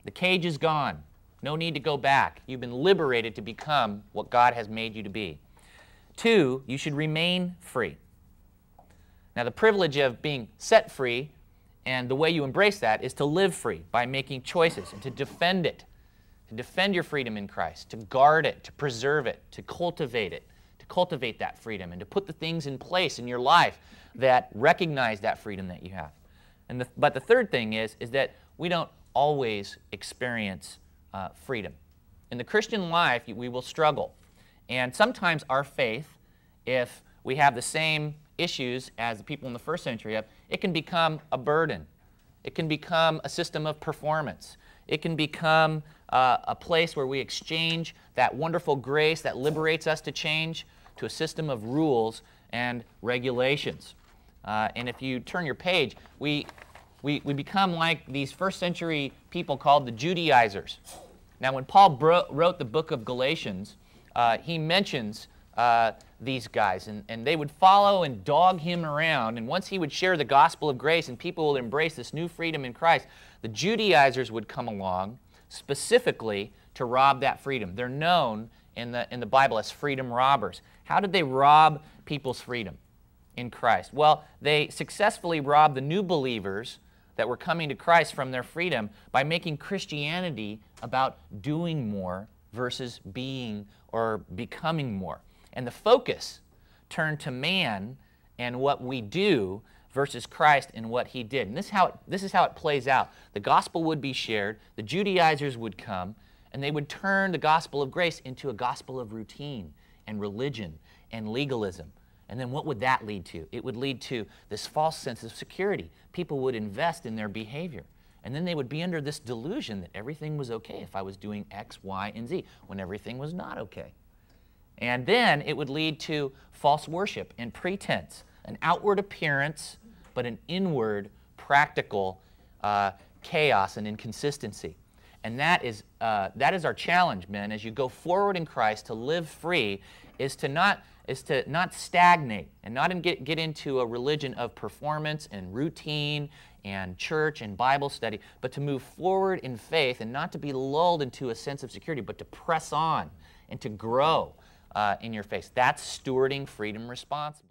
The cage is gone. No need to go back. You've been liberated to become what God has made you to be. 2, you should remain free. Now, the privilege of being set free and the way you embrace that is to live free by making choices and to defend it, to defend your freedom in Christ, to guard it, to preserve it, to cultivate that freedom, and to put the things in place in your life that recognize that freedom that you have. But the third thing is that we don't always experience freedom. In the Christian life, we will struggle. And sometimes our faith, if we have the same issues as the people in the first century have, it can become a burden. It can become a system of performance. It can become a place where we exchange that wonderful grace that liberates us to change to a system of rules and regulations. And if you turn your page, we become like these first century people called the Judaizers. Now, when Paul wrote the book of Galatians, he mentions these guys, and they would follow and dog him around, and once he would share the gospel of grace and people would embrace this new freedom in Christ, the Judaizers would come along specifically to rob that freedom. They're known in the Bible as freedom robbers. How did they rob people's freedom in Christ? Well, they successfully robbed the new believers that were coming to Christ from their freedom by making Christianity about doing more versus being or becoming more. And the focus turned to man and what we do versus Christ and what he did. And this is how it plays out. The gospel would be shared, the Judaizers would come, and they would turn the gospel of grace into a gospel of routine and religion and legalism. And then what would that lead to? It would lead to this false sense of security. People would invest in their behavior. And then they would be under this delusion that everything was okay if I was doing X, Y, and Z, when everything was not okay. And then it would lead to false worship and pretense, an outward appearance, but an inward, practical chaos and inconsistency. And that is our challenge, men, as you go forward in Christ to live free, is to not stagnate and not get into a religion of performance and routine and church and Bible study, but to move forward in faith and not to be lulled into a sense of security, but to press on and to grow in your faith. That's stewarding freedom responsibly.